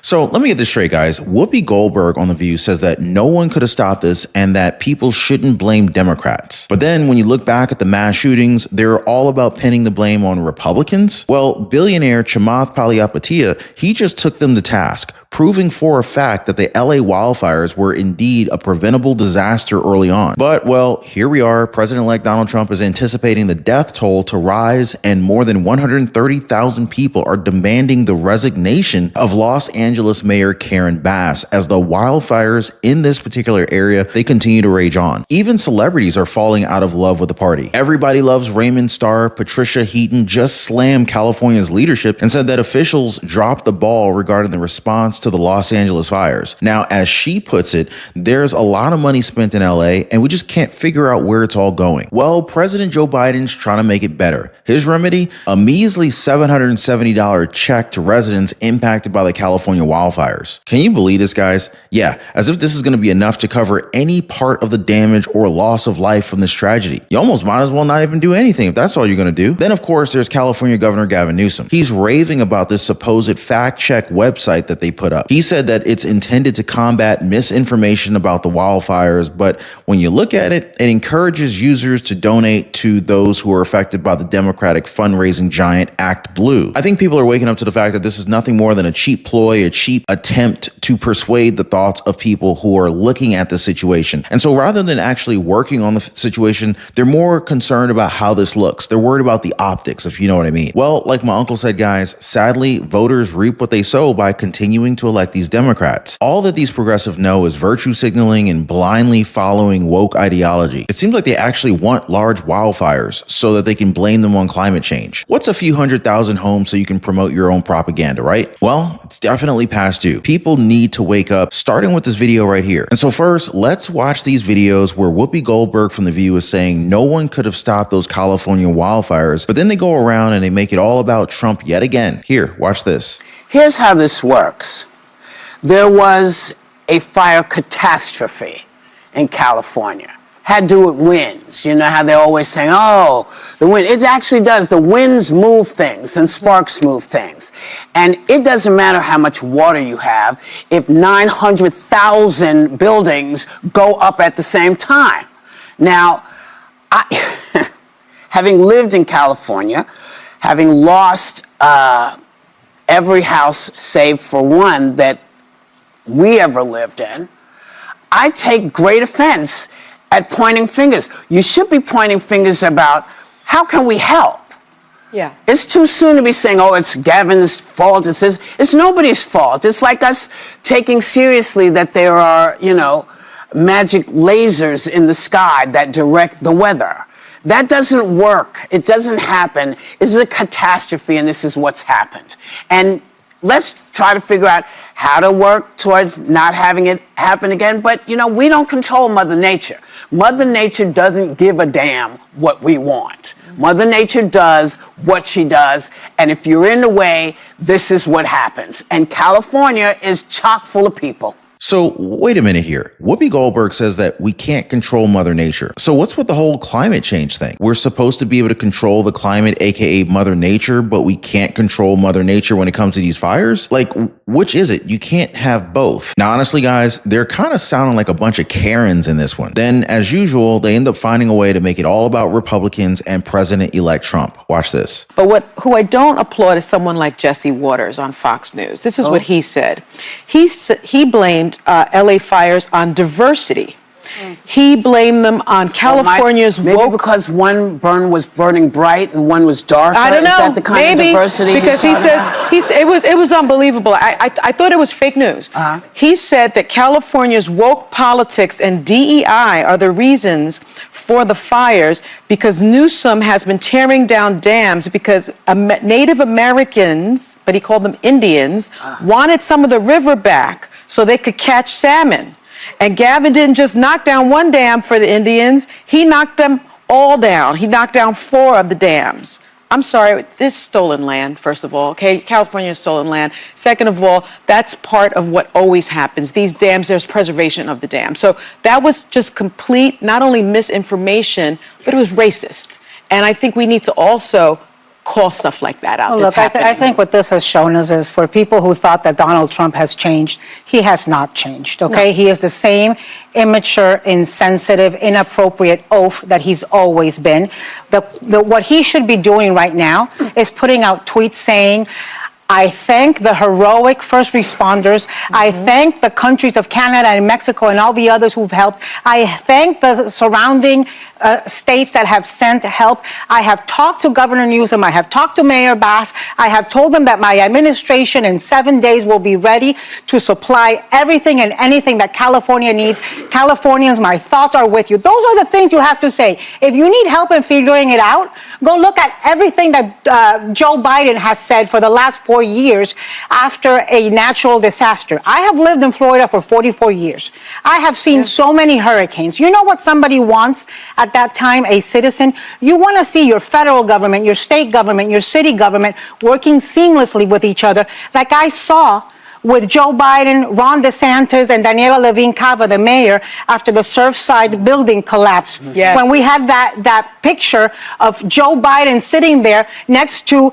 So let me get this straight, guys. Whoopi Goldberg on The View says that no one could have stopped this and that people shouldn't blame Democrats. But then when you look back at the mass shootings, they're all about pinning the blame on Republicans. Well, billionaire Chamath Palihapitiya, he just took them to task, proving for a fact that the LA wildfires were indeed a preventable disaster early on. But, well, here we are. President-elect Donald Trump is anticipating the death toll to rise, and more than 130,000 people are demanding the resignation of Los Angeles Mayor Karen Bass as the wildfires in this particular area, they continue to rage on. Even celebrities are falling out of love with the party. Everybody Loves Raymond star Patricia Heaton just slammed California's leadership and said that officials dropped the ball regarding the response to the Los Angeles fires. Now, as she puts it, there's a lot of money spent in LA and we just can't figure out where it's all going. Well, President Joe Biden's trying to make it better. His remedy? A measly $770 check to residents impacted by the California wildfires. Can you believe this, guys? Yeah, as if this is going to be enough to cover any part of the damage or loss of life from this tragedy. You almost might as well not even do anything if that's all you're going to do. Then, of course, there's California Governor Gavin Newsom. He's raving about this supposed fact-check website that they put up. He said that it's intended to combat misinformation about the wildfires, but when you look at it, it encourages users to donate to those who are affected by the Democratic fundraising giant Act Blue. I think people are waking up to the fact that this is nothing more than a cheap ploy, a cheap attempt to persuade the thoughts of people who are looking at the situation. And so rather than actually working on the situation, they're more concerned about how this looks. They're worried about the optics, if you know what I mean. Well, like my uncle said, guys, sadly, voters reap what they sow by continuing to elect these Democrats. All that these progressives know is virtue signaling and blindly following woke ideology. It seems like they actually want large wildfires so that they can blame them on climate change. What's a few 100,000 homes so you can promote your own propaganda, right? Well, it's definitely past due. People need to wake up, starting with this video right here. And so first, let's watch these videos where Whoopi Goldberg from The View is saying no one could have stopped those California wildfires, but then they go around and they make it all about Trump yet again. Here, watch this. Here's how this works. There was a fire catastrophe in California. Had to do with winds. You know how they're always saying, oh, the wind. It actually does. The winds move things and sparks move things. And it doesn't matter how much water you have if 900,000 buildings go up at the same time. Now, having lived in California, having lost every house save for one that we ever lived in, I take great offense at pointing fingers. You should be pointing fingers about how can we help? Yeah. It's too soon to be saying, oh, it's Gavin's fault. It's nobody's fault. It's like us taking seriously that there are, magic lasers in the sky that direct the weather. That doesn't work. It doesn't happen. This is a catastrophe, and this is what's happened. And let's try to figure out how to work towards not having it happen again. But, we don't control Mother Nature. Mother Nature doesn't give a damn what we want. Mother Nature does what she does. And if you're in the way, this is what happens. And California is chock full of people. So wait a minute here. Whoopi Goldberg says that we can't control Mother Nature. So what's with the whole climate change thing? We're supposed to be able to control the climate, aka Mother Nature, but we can't control Mother Nature when it comes to these fires? Like, which is it? You can't have both. Now, honestly, guys, they're kind of sounding like a bunch of Karens in this one. Then, as usual, they end up finding a way to make it all about Republicans and President-elect Trump. Watch this. But who I don't applaud is someone like Jesse Waters on Fox News. This is what he said. He blamed LA fires on diversity. He blamed them on California's maybe because one was burning bright and one was darker. I don't know. Is that the kind of diversity? Because it was unbelievable. I thought it was fake news. He said that California's woke politics and DEI are the reasons for the fires because Newsom has been tearing down dams because Native Americans, but he called them Indians, wanted some of the river back so they could catch salmon. And Gavin didn't just knock down one dam for the Indians, he knocked them all down. He knocked down 4 of the dams. I'm sorry, this is stolen land, first of all, okay? California is stolen land. Second of all, that's part of what always happens. These dams, there's preservation of the dam. So that was just complete, not only misinformation, but it was racist. And I think we need to also call stuff like that out. Well, That's look, I happening. think what this has shown us is for people who thought that Donald Trump has changed, he has not changed, okay? No. He is the same immature, insensitive, inappropriate oaf that he's always been. What he should be doing right now is putting out tweets saying, I thank the heroic first responders. I thank the countries of Canada and Mexico and all the others who've helped. I thank the surrounding states that have sent help. I have talked to Governor Newsom. I have talked to Mayor Bass. I have told them that my administration in 7 days will be ready to supply everything and anything that California needs. Californians, my thoughts are with you. Those are the things you have to say. If you need help in figuring it out, go look at everything that Joe Biden has said for the last 4 years after a natural disaster. I have lived in Florida for 44 years. I have seen so many hurricanes. You know what somebody wants at that time, a citizen? You want to see your federal government, your state government, your city government working seamlessly with each other, like I saw with Joe Biden, Ron DeSantis, and Daniela Levine Cava, the mayor, after the Surfside building collapsed. Yes. When we had that picture of Joe Biden sitting there next to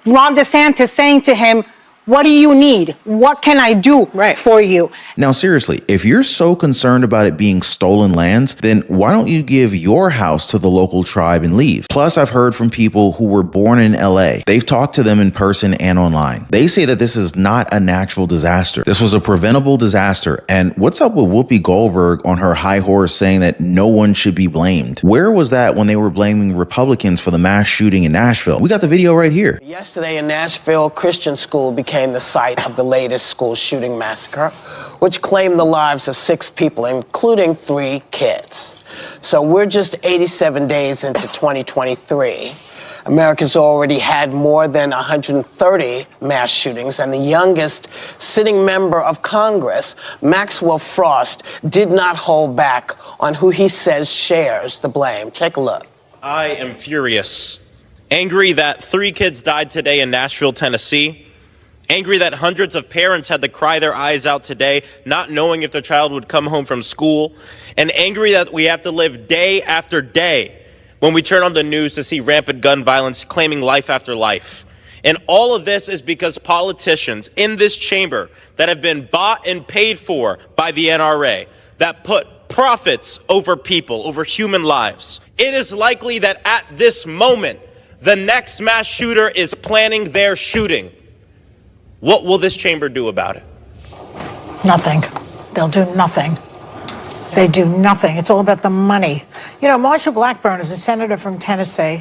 Ron DeSantis saying to him, what do you need? What can I do for you? Now, seriously, if you're so concerned about it being stolen lands, then why don't you give your house to the local tribe and leave? Plus, I've heard from people who were born in LA. They've talked to them in person and online. They say that this is not a natural disaster. This was a preventable disaster. And what's up with Whoopi Goldberg on her high horse saying that no one should be blamed? Where was that when they were blaming Republicans for the mass shooting in Nashville? We got the video right here. Yesterday in Nashville, Christian school became the site of the latest school shooting massacre, which claimed the lives of 6 people, including 3 kids. So we're just 87 days into 2023. America's already had more than 130 mass shootings, and the youngest sitting member of Congress, Maxwell Frost, did not hold back on who he says shares the blame. Take a look. I am furious. Angry that 3 kids died today in Nashville, Tennessee. Angry that hundreds of parents had to cry their eyes out today, not knowing if their child would come home from school. And angry that we have to live day after day when we turn on the news to see rampant gun violence claiming life after life. And all of this is because politicians in this chamber that have been bought and paid for by the NRA, that put profits over people, over human lives. It is likely that at this moment, the next mass shooter is planning their shooting. What will this chamber do about it? Nothing. They'll do nothing. They do nothing. It's all about the money. You know, Marsha Blackburn is a senator from Tennessee.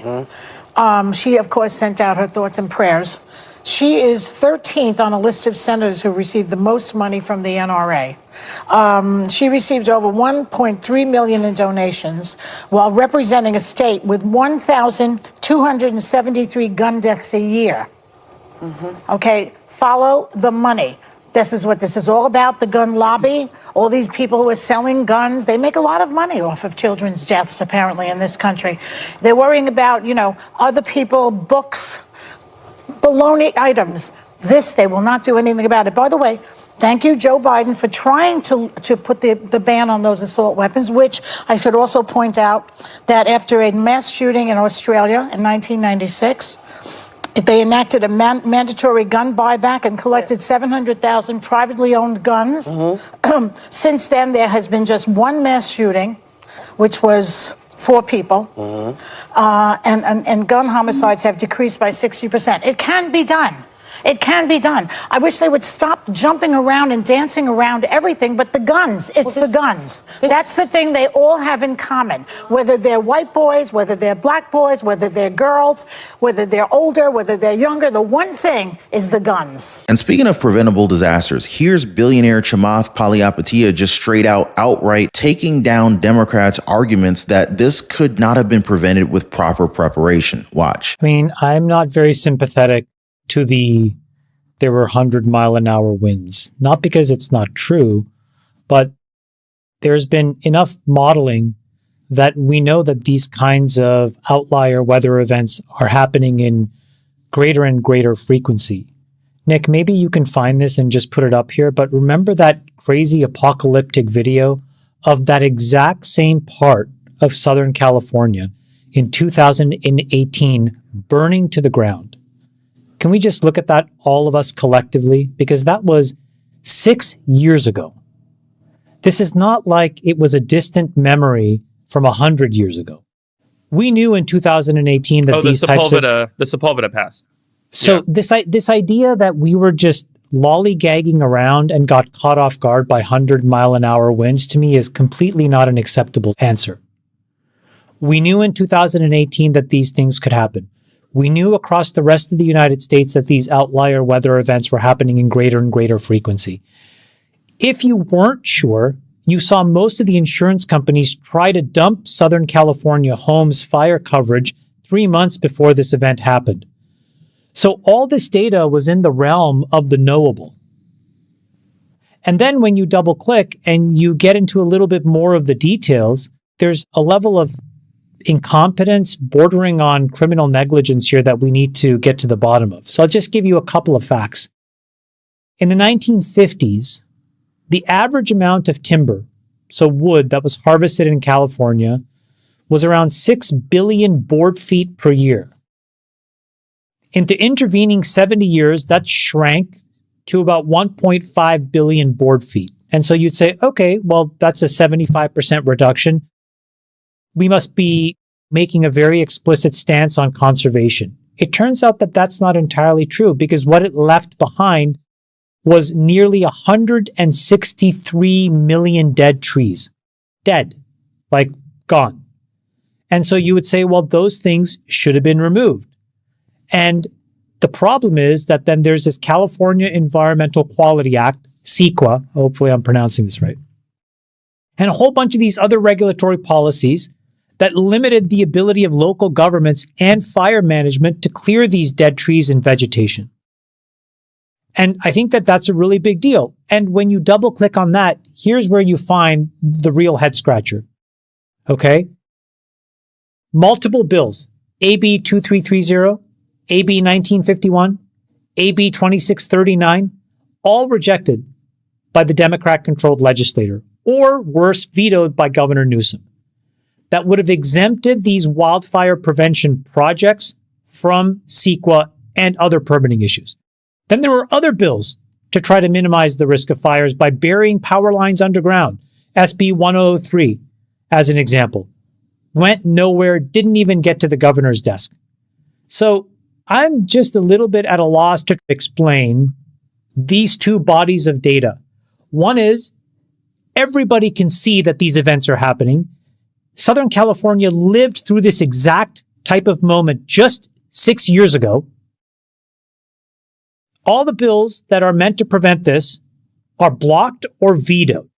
She, of course, sent out her thoughts and prayers. She is 13th on a list of senators who received the most money from the NRA. She received over $1.3 million in donations while representing a state with 1,273 gun deaths a year. Okay, follow the money. This is what this is all about, the gun lobby. All these people who are selling guns, they make a lot of money off of children's deaths, apparently, in this country. They're worrying about, you know, other people, books, baloney items. This, they will not do anything about it. By the way, thank you, Joe Biden, for trying to put the ban on those assault weapons, which I should also point out that after a mass shooting in Australia in 1996, they enacted a mandatory gun buyback and collected 700,000 privately owned guns. Since then, there has been just one mass shooting, which was 4 people, and gun homicides have decreased by 60%. It can be done. It can be done. I wish they would stop jumping around and dancing around everything but the guns. It's the guns. That's the thing they all have in common. Whether they're white boys, whether they're black boys, whether they're girls, whether they're older, whether they're younger, the one thing is the guns. And speaking of preventable disasters, here's billionaire Chamath Palihapitiya just straight out outright taking down Democrats' arguments that this could not have been prevented with proper preparation. Watch. I mean, I'm not very sympathetic to there were 100-mile-an-hour winds. Not because it's not true, but there's been enough modeling that we know that these kinds of outlier weather events are happening in greater and greater frequency. Nick, maybe you can find this and just put it up here, but remember that crazy apocalyptic video of that exact same part of Southern California in 2018 burning to the ground. Can we just look at that, all of us collectively? Because that was 6 years ago. This is not like it was a distant memory from 100 years ago. We knew in 2018 that these types of... the Sepulveda pass. So this idea that we were just lollygagging around and got caught off guard by 100-mile-an-hour winds, to me, is completely not an acceptable answer. We knew in 2018 that these things could happen. We knew across the rest of the United States that these outlier weather events were happening in greater and greater frequency. If you weren't sure, you saw most of the insurance companies try to dump Southern California homes' fire coverage 3 months before this event happened. So all this data was in the realm of the knowable. And then when you double click and you get into a little bit more of the details, there's a level of incompetence bordering on criminal negligence here that we need to get to the bottom of. So I'll just give you a couple of facts. In the 1950s, the average amount of timber, so wood that was harvested in California, was around 6 billion board feet per year. In the intervening 70 years, that shrank to about 1.5 billion board feet. And so you'd say, okay, well, that's a 75% reduction. We must be making a very explicit stance on conservation. It turns out that that's not entirely true, because what it left behind was nearly 163 million dead trees. Dead. Like, gone. And so you would say, well, those things should have been removed. And the problem is that then there's this California Environmental Quality Act, CEQA, hopefully I'm pronouncing this right, and a whole bunch of these other regulatory policies that limited the ability of local governments and fire management to clear these dead trees and vegetation. And I think that that's a really big deal. And when you double click on that, here's where you find the real head scratcher. Okay? Multiple bills, AB 2330, AB 1951, AB 2639, all rejected by the Democrat-controlled legislature, or worse, vetoed by Governor Newsom, that would have exempted these wildfire prevention projects from CEQA and other permitting issues. Then there were other bills to try to minimize the risk of fires by burying power lines underground. SB 1003, as an example, went nowhere, didn't even get to the governor's desk. So I'm just a little bit at a loss to explain these two bodies of data. One is everybody can see that these events are happening. Southern California lived through this exact type of moment just 6 years ago. All the bills that are meant to prevent this are blocked or vetoed.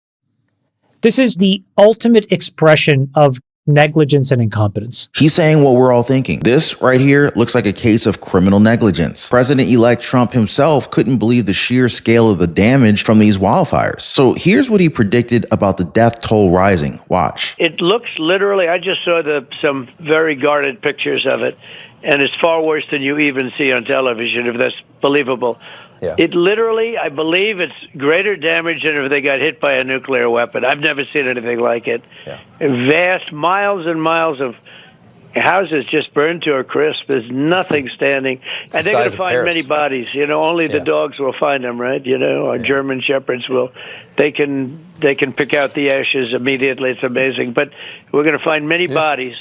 This is the ultimate expression of negligence and incompetence. He's saying what we're all thinking. This right here looks like a case of criminal negligence. President-elect Trump himself couldn't believe the sheer scale of the damage from these wildfires. So here's what he predicted about the death toll rising. Watch. It looks literally, I just saw some very guarded pictures of it, and it's far worse than you even see on television, if that's believable. Yeah. It literally, I believe it's greater damage than if they got hit by a nuclear weapon. I've never seen anything like it. Yeah. Vast miles and miles of houses just burned to a crisp. There's nothing standing. And they're going to find many bodies. You know, only the dogs will find them, right? You know, our German shepherds will. They can pick out the ashes immediately. It's amazing. But we're going to find many bodies.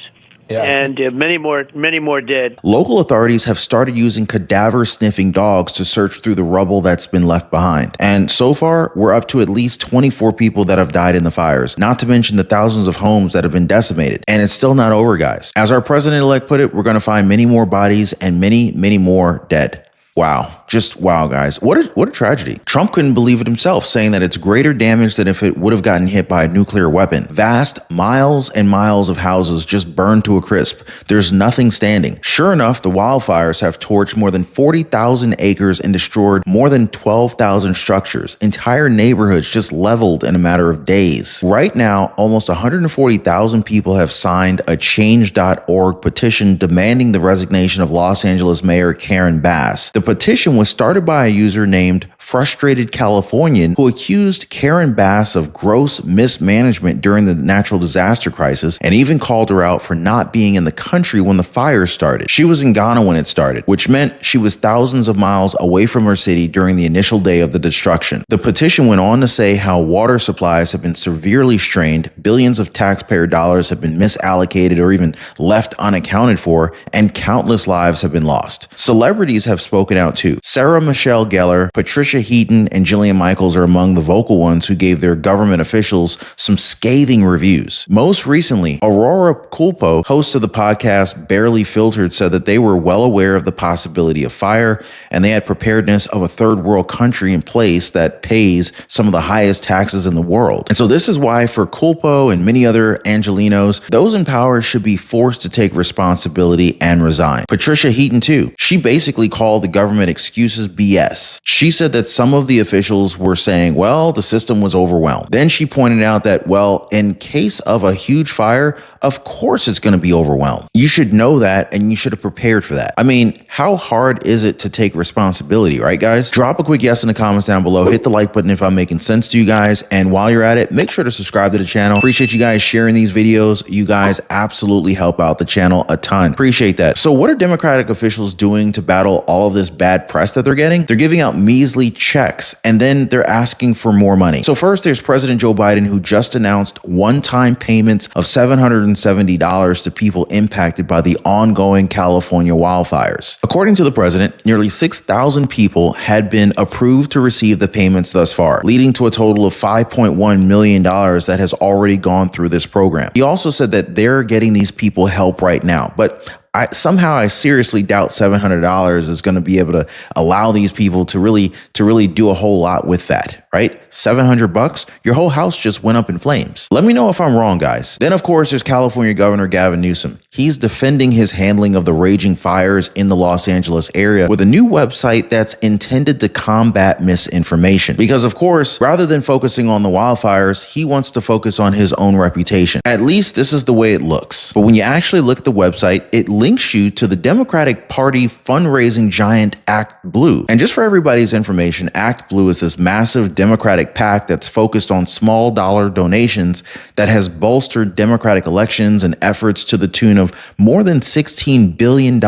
Yeah. And many more dead. Local authorities have started using cadaver-sniffing dogs to search through the rubble that's been left behind. And so far, we're up to at least 24 people that have died in the fires, not to mention the thousands of homes that have been decimated. And it's still not over, guys. As our president-elect put it, we're going to find many more bodies and many, many more dead. Wow. Just wow, guys. What a tragedy. Trump couldn't believe it himself, saying that it's greater damage than if it would have gotten hit by a nuclear weapon. Vast miles and miles of houses just burned to a crisp. There's nothing standing. Sure enough, the wildfires have torched more than 40,000 acres and destroyed more than 12,000 structures. Entire neighborhoods just leveled in a matter of days. Right now, almost 140,000 people have signed a change.org petition demanding the resignation of Los Angeles Mayor Karen Bass. The petition was started by a user named frustrated Californian who accused Karen Bass of gross mismanagement during the natural disaster crisis and even called her out for not being in the country when the fire started. She was in Ghana when it started, which meant she was thousands of miles away from her city during the initial day of the destruction. The petition went on to say how water supplies have been severely strained, billions of taxpayer dollars have been misallocated or even left unaccounted for, and countless lives have been lost. Celebrities have spoken out too. Sarah Michelle Gellar, Patricia Heaton, and Jillian Michaels are among the vocal ones who gave their government officials some scathing reviews. Most recently, Aurora Culpo, host of the podcast Barely Filtered, said that they were well aware of the possibility of fire and they had preparedness of a third world country in place that pays some of the highest taxes in the world. And so this is why for Culpo and many other Angelinos, those in power should be forced to take responsibility and resign. Patricia Heaton too. She basically called the government excuses BS. She said that some of the officials were saying, well, the system was overwhelmed. Then she pointed out that, well, in case of a huge fire, of course it's going to be overwhelmed. You should know that and you should have prepared for that. I mean, how hard is it to take responsibility, right, guys? Drop a quick yes in the comments down below. Hit the like button if I'm making sense to you guys. And while you're at it, make sure to subscribe to the channel. Appreciate you guys sharing these videos. You guys absolutely help out the channel a ton. Appreciate that. So what are Democratic officials doing to battle all of this bad press that they're getting? They're giving out measly checks and then they're asking for more money. So first, there's President Joe Biden, who just announced one-time payments of $770 to people impacted by the ongoing California wildfires. According to the president, nearly 6,000 people had been approved to receive the payments thus far, leading to a total of $5.1 million that has already gone through this program. He also said that they're getting these people help right now, but I seriously doubt $700 is going to be able to allow these people to really do a whole lot with that, right? $700, your whole house just went up in flames. Let me know if I'm wrong, guys. Then, of course, there's California Governor Gavin Newsom. He's defending his handling of the raging fires in the Los Angeles area with a new website that's intended to combat misinformation. Because, of course, rather than focusing on the wildfires, he wants to focus on his own reputation. At least this is the way it looks. But when you actually look at the website, it links you to the Democratic Party fundraising giant Act Blue. And just for everybody's information, Act Blue is this massive Democratic PAC that's focused on small dollar donations that has bolstered Democratic elections and efforts to the tune of more than $16 billion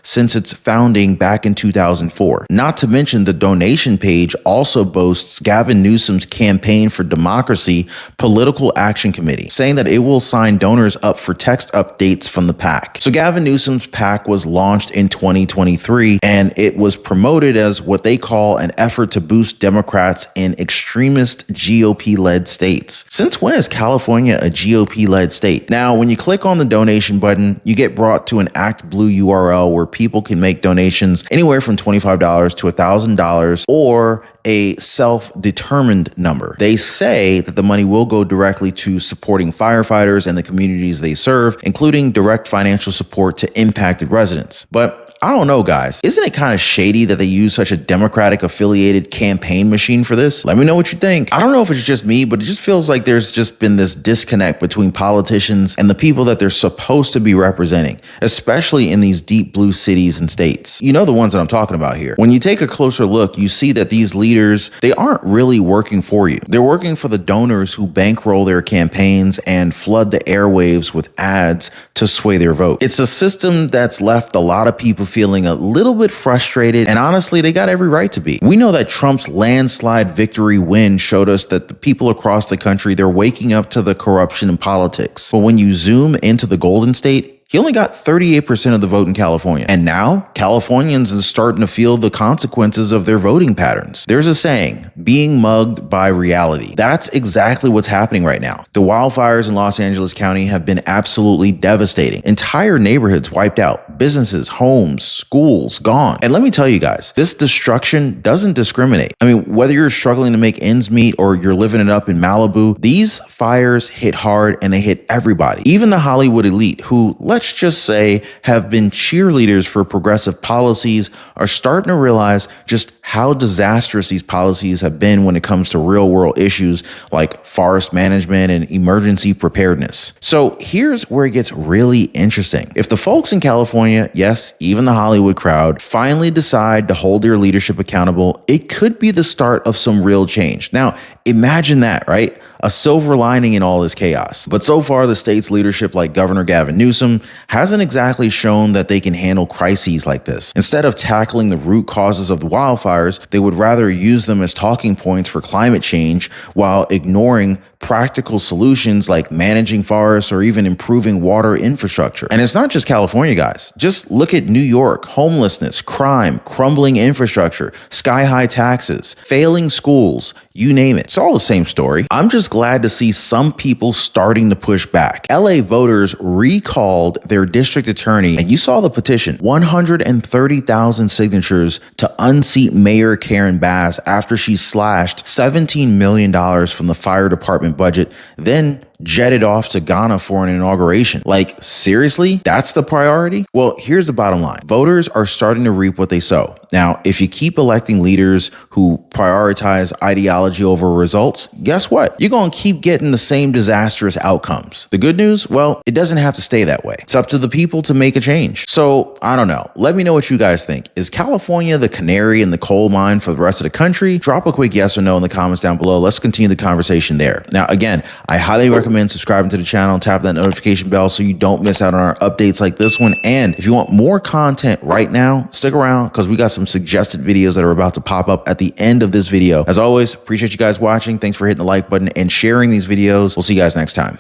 since its founding back in 2004. Not to mention the donation page also boasts Gavin Newsom's Campaign for Democracy Political Action Committee, saying that it will sign donors up for text updates from the PAC. So Gavin Newsom's PAC was launched in 2023, and it was promoted as what they call an effort to boost Democrats in extremist GOP-led states. Since when is California a GOP-led state? Now, when you click on the donation button, you get brought to an Act Blue URL where people can make donations anywhere from $25 to $1,000 or a self-determined number. They say that the money will go directly to supporting firefighters and the communities they serve, including direct financial support to impacted residents. But I don't know, guys. Isn't it kind of shady that they use such a Democratic affiliated campaign machine for this? Let me know what you think. I don't know if it's just me, but it just feels like there's just been this disconnect between politicians and the people that they're supposed to be representing, especially in these deep blue cities and states. You know the ones that I'm talking about here. When you take a closer look, you see that these leaders, they aren't really working for you. They're working for the donors who bankroll their campaigns and flood the airwaves with ads to sway their vote. It's a system that's left a lot of people feeling a little bit frustrated, and honestly, they got every right to be. We know that Trump's landslide victory win showed us that the people across the country, they're waking up to the corruption in politics. But when you zoom into the Golden State, he only got 38% of the vote in California. And now, Californians are starting to feel the consequences of their voting patterns. There's a saying, being mugged by reality. That's exactly what's happening right now. The wildfires in Los Angeles County have been absolutely devastating. Entire neighborhoods wiped out. Businesses, homes, schools, gone. And let me tell you guys, this destruction doesn't discriminate. I mean, whether you're struggling to make ends meet or you're living it up in Malibu, these fires hit hard and they hit everybody. Even the Hollywood elite who, let's let's just say have been cheerleaders for progressive policies are starting to realize just how disastrous these policies have been when it comes to real world issues like forest management and emergency preparedness. So here's where it gets really interesting. If the folks in California, yes, even the Hollywood crowd, finally decide to hold their leadership accountable, it could be the start of some real change. Now, imagine that, right? A silver lining in all this chaos. But so far, the state's leadership, like Governor Gavin Newsom, hasn't exactly shown that they can handle crises like this. Instead of tackling the root causes of the wildfires, they would rather use them as talking points for climate change while ignoring practical solutions like managing forests or even improving water infrastructure. And it's not just California, guys. Just look at New York: homelessness, crime, crumbling infrastructure, sky-high taxes, failing schools, you name it. It's all the same story. I'm just glad to see some people starting to push back. LA voters recalled their district attorney, and you saw the petition, 130,000 signatures to unseat Mayor Karen Bass after she slashed $17 million from the fire department budget, then jetted off to Ghana for an inauguration. Like, seriously? That's the priority? Well, here's the bottom line. Voters are starting to reap what they sow. Now, if you keep electing leaders who prioritize ideology over results, guess what? You're going to keep getting the same disastrous outcomes. The good news? Well, it doesn't have to stay that way. It's up to the people to make a change. So, I don't know. Let me know what you guys think. Is California the canary in the coal mine for the rest of the country? Drop a quick yes or no in the comments down below. Let's continue the conversation there. Now, again, I highly recommend subscribing to the channel and tap that notification bell so you don't miss out on our updates like this one. And if you want more content right now, stick around because we got some suggested videos that are about to pop up at the end of this video. As always, appreciate you guys watching. Thanks for hitting the like button and sharing these videos. We'll see you guys next time.